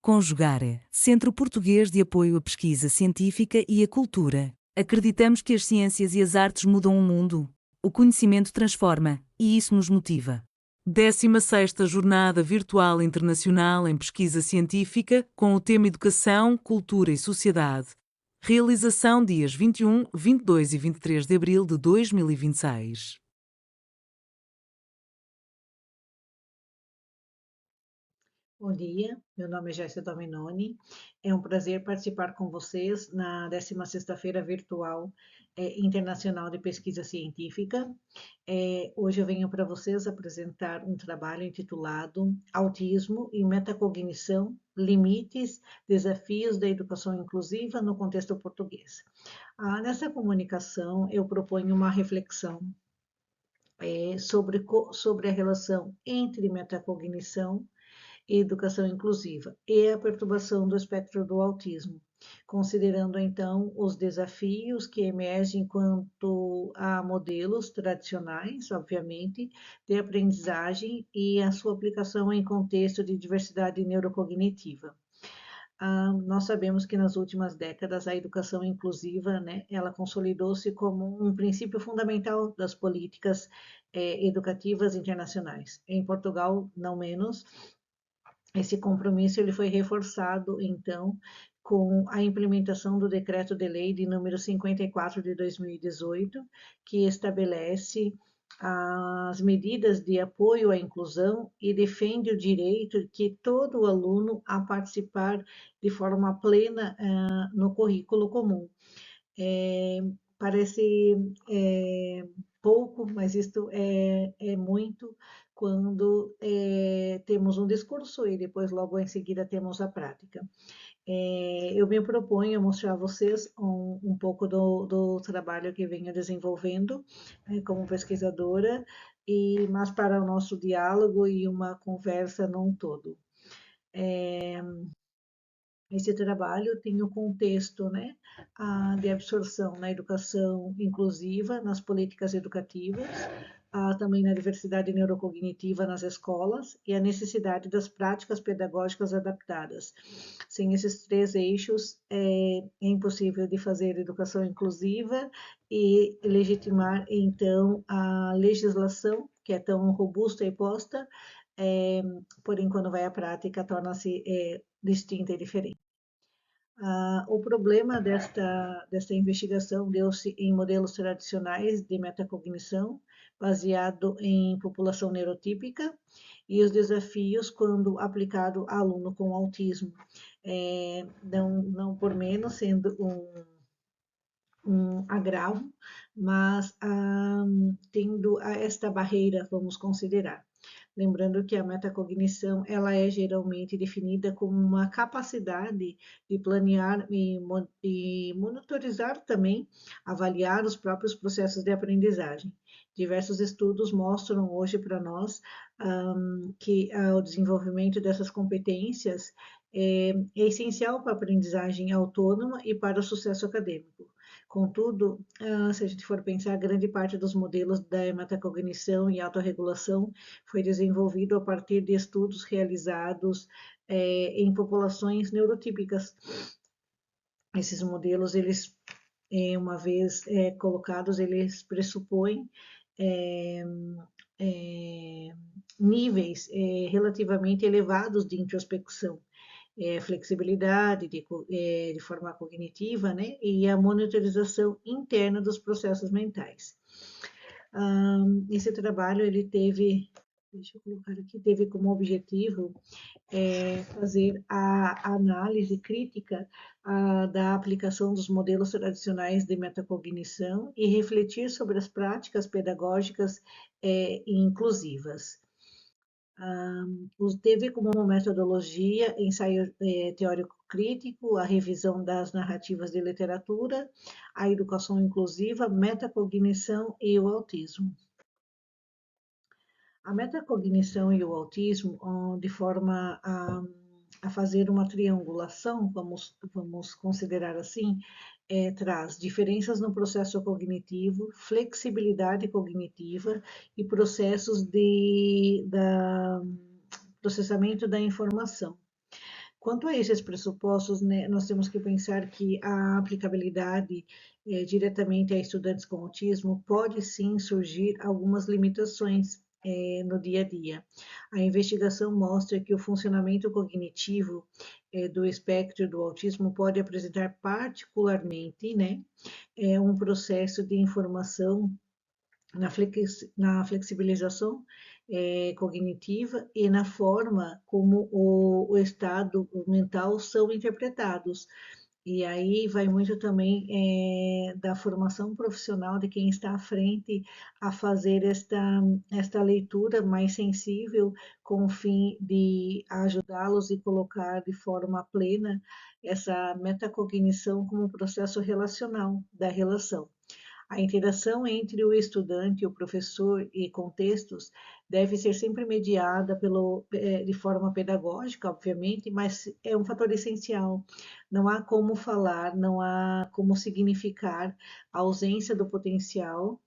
Conjugare, Centro Português de Apoio à Pesquisa Científica e à Cultura. Acreditamos que as ciências e as artes mudam o mundo. O conhecimento transforma, e isso nos motiva. 16ª Jornada Virtual Internacional em Pesquisa Científica, com o tema Educação, Cultura e Sociedade. Realização dias 21, 22 e 23 de abril de 2026. Bom dia, meu nome é Jéssica Dominoni. É um prazer participar com vocês na 16ª Virtual Internacional de Pesquisa Científica. Hoje eu venho para vocês apresentar um trabalho intitulado Autismo e Metacognição, Limites, Desafios da Educação Inclusiva no Contexto Português. Nessa comunicação eu proponho uma reflexão sobre a relação entre metacognição e educação inclusiva e a perturbação do espectro do autismo, considerando então os desafios que emergem quanto a modelos tradicionais, obviamente, de aprendizagem e a sua aplicação em contexto de diversidade neurocognitiva. Nós sabemos que nas últimas décadas a educação inclusiva, né, ela consolidou-se como um princípio fundamental das políticas educativas internacionais. Em Portugal, não menos, esse compromisso ele foi reforçado, então, com a implementação do Decreto de Lei de número 54 de 2018, que estabelece as medidas de apoio à inclusão e defende o direito de todo aluno a participar de forma plena no currículo comum. É, parece pouco, mas isto é muito quando temos um discurso e depois logo em seguida temos a prática. Eu me proponho a mostrar a vocês um pouco do trabalho que venho desenvolvendo como pesquisadora, mas para o nosso diálogo e uma conversa num todo. Esse trabalho tem o contexto, né, de absorção na educação inclusiva, nas políticas educativas, também na diversidade neurocognitiva nas escolas e a necessidade das práticas pedagógicas adaptadas. Sem esses três eixos, é impossível de fazer educação inclusiva e legitimar, então, a legislação, que é tão robusta e posta, porém, quando vai à prática, torna-se distinta e diferente. O problema desta investigação deu-se em modelos tradicionais de metacognição, baseado em população neurotípica, e os desafios quando aplicado a aluno com autismo, não por menos sendo um agravo, mas tendo esta barreira, vamos considerar. Lembrando que a metacognição ela é geralmente definida como uma capacidade de planear e monitorizar também, avaliar os próprios processos de aprendizagem. Diversos estudos mostram hoje para nós que o desenvolvimento dessas competências é essencial para a aprendizagem autônoma e para o sucesso acadêmico. Contudo, se a gente for pensar, grande parte dos modelos da metacognição e autorregulação foi desenvolvido a partir de estudos realizados em populações neurotípicas. Esses modelos, eles, uma vez colocados, eles pressupõem níveis relativamente elevados de introspecção, flexibilidade de forma cognitiva, né, e a monitorização interna dos processos mentais. Esse trabalho ele teve, deixa eu colocar aqui, teve como objetivo fazer a análise crítica da aplicação dos modelos tradicionais de metacognição e refletir sobre as práticas pedagógicas inclusivas. Teve como metodologia ensaio teórico crítico, a revisão das narrativas de literatura, a educação inclusiva, metacognição e o autismo. A metacognição e o autismo, de forma a fazer uma triangulação, vamos considerar assim, traz diferenças no processo cognitivo, flexibilidade cognitiva e processos de processamento da informação. Quanto a esses pressupostos, né, nós temos que pensar que a aplicabilidade diretamente a estudantes com autismo pode sim surgir algumas limitações no dia a dia. A investigação mostra que o funcionamento cognitivo do espectro do autismo pode apresentar particularmente, né, um processo de informação na flexibilização cognitiva e na forma como o estado mental são interpretados. E aí vai muito também da formação profissional de quem está à frente a fazer esta leitura mais sensível com o fim de ajudá-los e colocar de forma plena essa metacognição como processo relacional da relação. A interação entre o estudante e o professor e contextos deve ser sempre mediada de forma pedagógica, obviamente, mas é um fator essencial. Não há como falar, não há como significar a ausência do potencial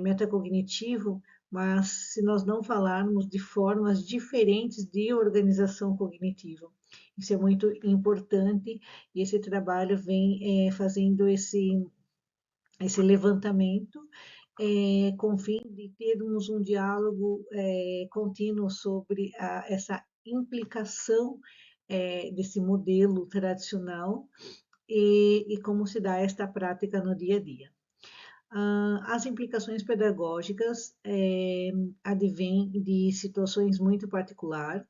metacognitivo, mas se nós não falarmos de formas diferentes de organização cognitiva. Isso é muito importante e esse trabalho vem fazendo esse levantamento com o fim de termos um diálogo contínuo sobre essa implicação desse modelo tradicional e como se dá esta prática no dia a dia. As implicações pedagógicas advêm de situações muito particulares,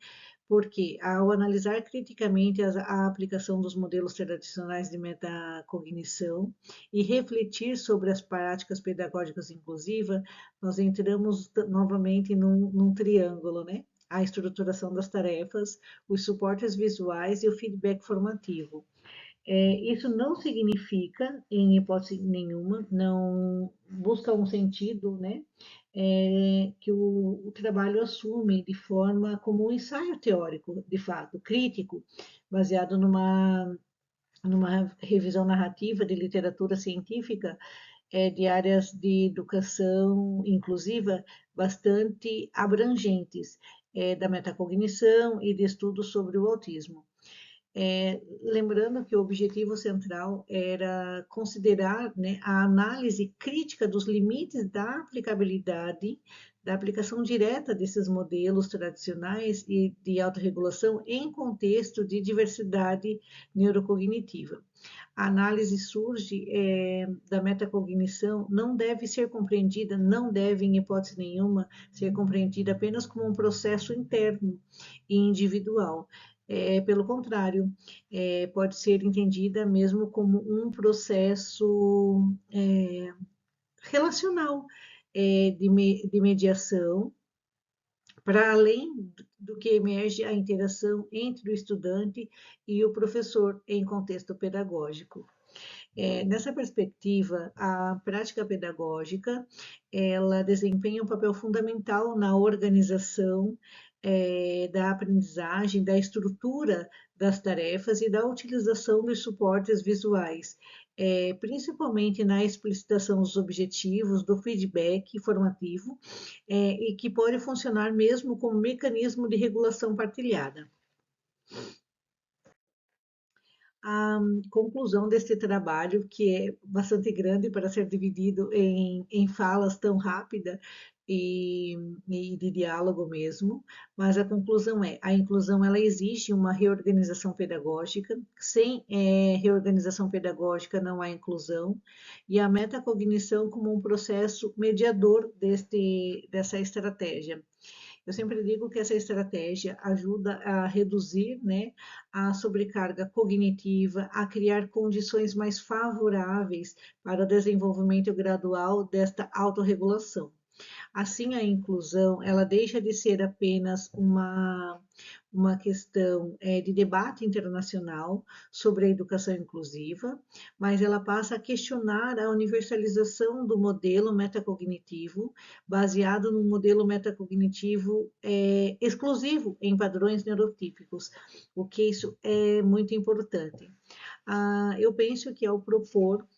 porque ao analisar criticamente a aplicação dos modelos tradicionais de metacognição e refletir sobre as práticas pedagógicas inclusivas, nós entramos novamente num triângulo, né? A estruturação das tarefas, os suportes visuais e o feedback formativo. Isso não significa, em hipótese nenhuma, não busca um sentido, né, que o trabalho assume de forma como um ensaio teórico, de fato, crítico, baseado numa revisão narrativa de literatura científica de áreas de educação inclusiva bastante abrangentes, da metacognição e de estudos sobre o autismo. Lembrando que o objetivo central era considerar, né, a análise crítica dos limites da aplicabilidade, da aplicação direta desses modelos tradicionais e de autorregulação em contexto de diversidade neurocognitiva. A análise surge da metacognição, não deve ser compreendida, não deve, em hipótese nenhuma, ser compreendida apenas como um processo interno e individual. Pelo contrário, pode ser entendida mesmo como um processo relacional de mediação, para além do que emerge a interação entre o estudante e o professor em contexto pedagógico. Nessa perspectiva, a prática pedagógica ela desempenha um papel fundamental na organização da aprendizagem, da estrutura das tarefas e da utilização dos suportes visuais, principalmente na explicitação dos objetivos, do feedback formativo, e que pode funcionar mesmo como mecanismo de regulação partilhada. A conclusão desse trabalho, que é bastante grande para ser dividido em falas tão rápidas e de diálogo mesmo, mas a conclusão é, a inclusão ela exige uma reorganização pedagógica, sem reorganização pedagógica não há inclusão, e a metacognição como um processo mediador dessa estratégia. Eu sempre digo que essa estratégia ajuda a reduzir, né, a sobrecarga cognitiva, a criar condições mais favoráveis para o desenvolvimento gradual desta autorregulação. Assim, a inclusão ela deixa de ser apenas uma questão de debate internacional sobre a educação inclusiva, mas ela passa a questionar a universalização do modelo metacognitivo, baseado num modelo metacognitivo exclusivo em padrões neurotípicos, o que isso é muito importante. Eu penso que ao propor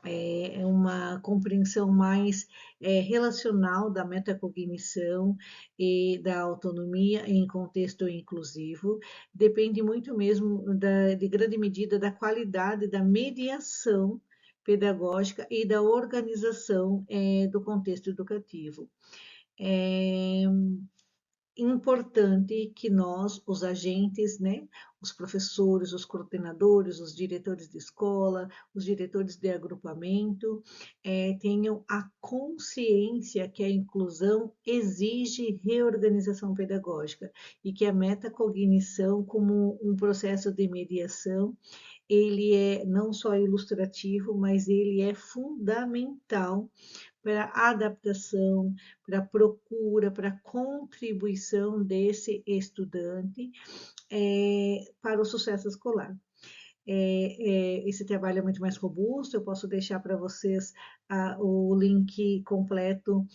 é uma compreensão mais relacional da metacognição e da autonomia em contexto inclusivo, depende muito mesmo, de grande medida, da qualidade da mediação pedagógica e da organização do contexto educativo. É importante que nós, os agentes, né, os professores, os coordenadores, os diretores de escola, os diretores de agrupamento, tenham a consciência que a inclusão exige reorganização pedagógica e que a metacognição, como um processo de mediação, ele é não só ilustrativo, mas ele é fundamental para a adaptação, para a procura, para a contribuição desse estudante para o sucesso escolar. Esse trabalho é muito mais robusto, eu posso deixar para vocês o link completo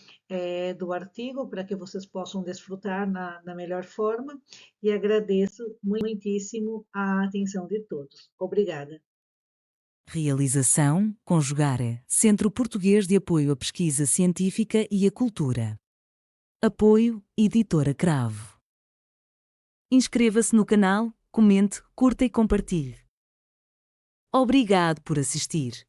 do artigo para que vocês possam desfrutar na melhor forma e agradeço muitíssimo a atenção de todos. Obrigada. Realização, Conjugare, Centro Português de Apoio à Pesquisa Científica e à Cultura. Apoio, Editora Cravo. Inscreva-se no canal, comente, curta e compartilhe. Obrigado por assistir.